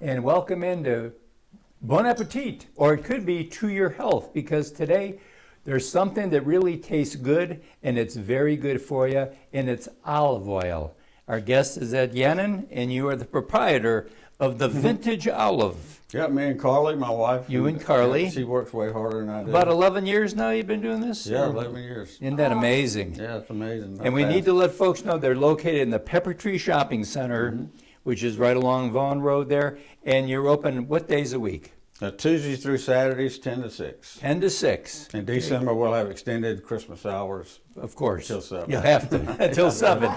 and welcome into Bon Appetit, or it could be To Your Health, because today there's something that really tastes good and it's very good for you, and it's olive oil. Our guest is Ed Gannon, and you are the proprietor of the Vintage Olive. Yeah, me and Carly, my wife. You and Carly. Yeah, she works way harder than I do. About 11 years now you've been doing this? Yeah, 11 years. Isn't that amazing? Yeah, it's amazing. And we need to let folks know they're located in the Pepper Tree Shopping Center, which is right along Vaugh Road there. And you're open what days a week? Tuesdays through Saturdays, 10 to 6. 10 to 6. In December, we'll have extended Christmas hours. Of course. Till 7. You'll have to, until 7.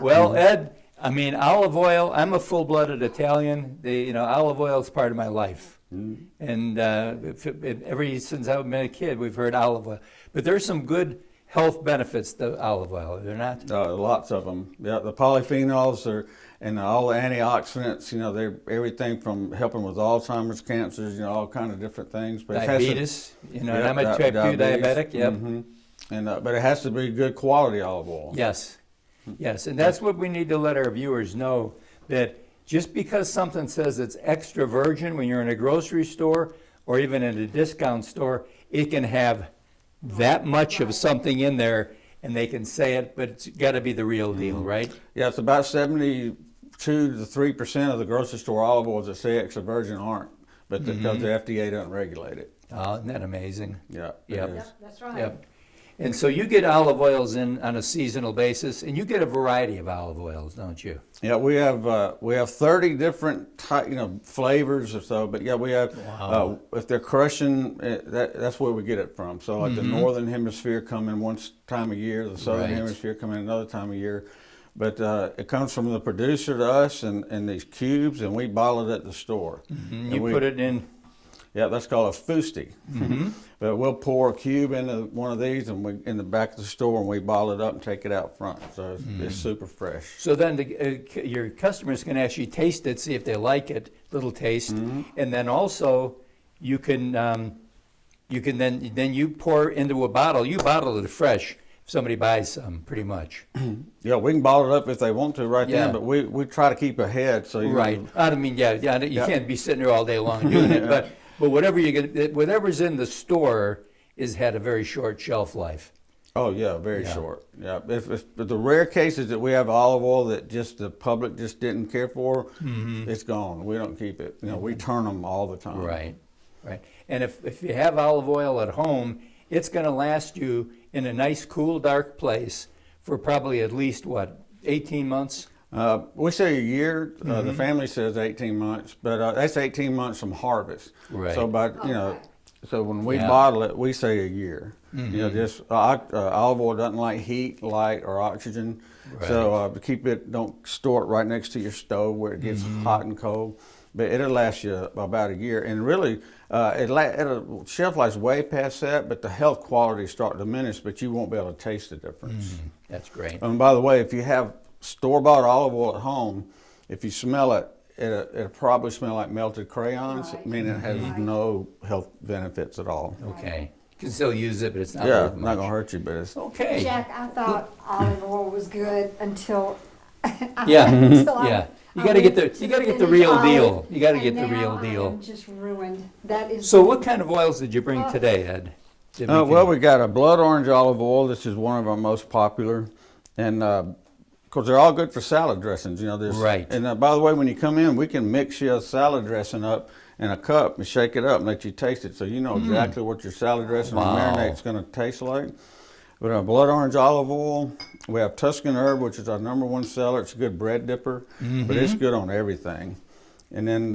Well, Ed, I mean, olive oil, I'm a full-blooded Italian. Olive oil is part of my life. And ever since I've been a kid, we've heard olive oil. But there's some good health benefits to olive oil, are there not? Lots of them. Yeah, the polyphenols and all the antioxidants, they're everything from helping with Alzheimer's, cancers, all kind of different things. But Diabetes, and I'm a type 2 diabetic, yep. But it has to be good quality olive oil. Yes, and that's what we need to let our viewers know, that just because something says it's extra virgin when you're in a grocery store or even in a discount store, it can have that much of something in there, and they can say it, but it's got to be the real deal, right? Yeah, it's about 72 to 3% of the grocery store olive oils that say extra virgin aren't, but because the FDA doesn't regulate it. Oh, isn't that amazing? Yeah. Yep, that's right. Yep. And so you get olive oils in on a seasonal basis, and you get a variety of olive oils, don't you? Yeah, we have 30 different flavors or so. But yeah, we have if they're crushing, that's where we get it from. So like the northern hemisphere come in one time a year, the southern hemisphere come in another time of year. But it comes from the producer to us in these cubes, and we bottle it at the store. You put it in. Yeah, that's called a fusti. But we'll pour a cube into one of these, and we in the back of the store, and we bottle it up and take it out front. So it's super fresh. So then your customers can actually taste it, see if they like it, little taste, and then also you can then you pour into a bottle. You bottle it fresh if somebody buys some, pretty much. Yeah, we can bottle it up if they want to then, but we try to keep ahead. So I mean, you can't be sitting there all day long doing it, but whatever whatever's in the store is had a very short shelf life. Oh yeah, very short. Yeah, if the rare cases that we have olive oil that just the public just didn't care for, it's gone. We don't keep it. We turn them all the time. Right. And if you have olive oil at home, it's going to last you in a nice, cool, dark place for probably at least 18 months. We say a year. The family says 18 months, but that's 18 months from harvest. Right. So so when we bottle it, we say a year. Just olive oil doesn't like heat, light, or oxygen. Right. So don't store it right next to your stove where it gets hot and cold. But it'll last you about a year, and really, it'll shelf life's way past that. But the health quality start to diminish, but you won't be able to taste the difference. That's great. And by the way, if you have store-bought olive oil at home, if you smell it, it'll probably smell like melted crayons, meaning it has no health benefits at all. Okay. You can still use it, but it's not not going to hurt you, but it's... Okay. Jack, I thought olive oil was good until You got to get the real deal. You got to get the real deal. I'm just ruined. That is. So what kind of oils did you bring today, Ed? We got a blood orange olive oil. This is one of our most popular, and because they're all good for salad dressings, Right. And by the way, when you come in, we can mix your salad dressing up in a cup and shake it up and let you taste it, so you know exactly what your salad dressing or marinate's going to taste like. We have blood orange olive oil. We have Tuscan herb, which is our #1 seller. It's a good bread dipper, but it's good on everything. And then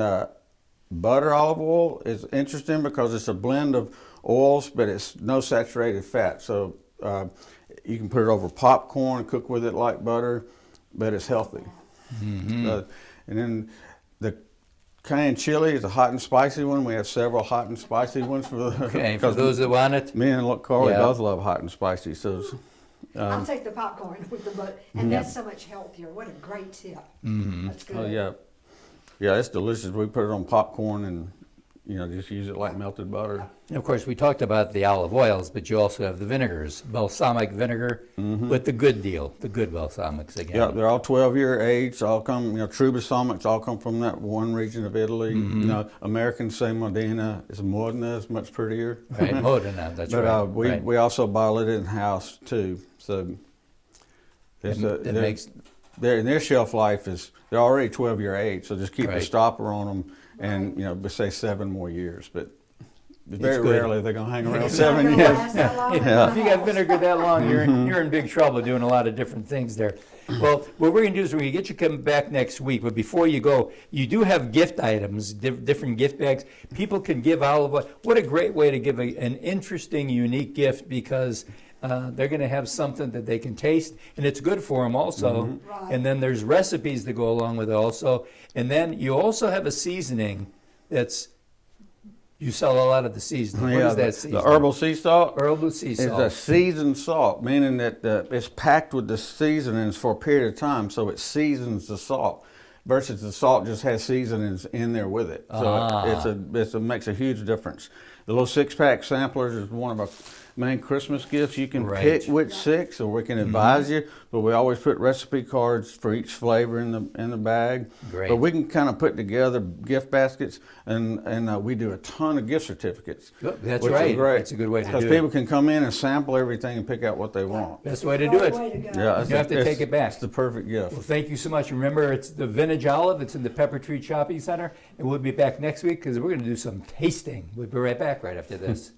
butter olive oil is interesting because it's a blend of oils, but it's no saturated fat. So you can put it over popcorn, cook with it like butter, but it's healthy. And then the cayenne chili is a hot and spicy one. We have several hot and spicy ones for those that want it. Me and Carly both love hot and spicy. So I'll take the popcorn with the butter, and that's so much healthier. What a great tip. That's good. Oh yeah, it's delicious. We put it on popcorn and just use it like melted butter. And of course, we talked about the olive oils, but you also have the vinegars, balsamic vinegar with the good deal, the good balsamics again. Yeah, they're all 12-year aged. All come, true balsamics all come from that one region of Italy. Americans say Modena is Modena is much prettier. Right, Modena, that's But right. we also bottle it in house too. So their shelf life is, they're already 12-year age. So just keep a stopper on them, and say 7 more years. But very rarely they're gonna hang around 7 years. If you got vinegar that long, you're in big trouble doing a lot of different things there. Well, what we're going to do is we're going to get you coming back next week. But before you go, you do have gift items, different gift bags. People can give olive oil. What a great way to give an interesting, unique gift, because they're going to have something that they can taste, and it's good for them also. Right. And then there's recipes that go along with it also. And then you also have a seasoning that's, you sell a lot of the seasoning. What is that seasoning? The herbal sea salt. Herbal sea salt. It's a seasoned salt, meaning that it's packed with the seasonings for a period of time, so it seasons the salt. Versus the salt just has seasonings in there with it, so it makes a huge difference. The little 6-pack samplers is one of our main Christmas gifts. You can pick which 6, or we can advise you, but we always put recipe cards for each flavor in the bag. Great. But we can kind of put together gift baskets, and we do a ton of gift certificates. That's which right. is great. That's a good way to do Because it. people can come in and sample everything and pick out what they want. Best way to do it. Yeah, You have to take it back. It's the perfect gift. Well, thank you so much. Remember, it's the Vintage Olive. It's in the Pepper Tree Shopping Center. And we'll be back next week because we're going to do some tasting. We'll be right back right after this.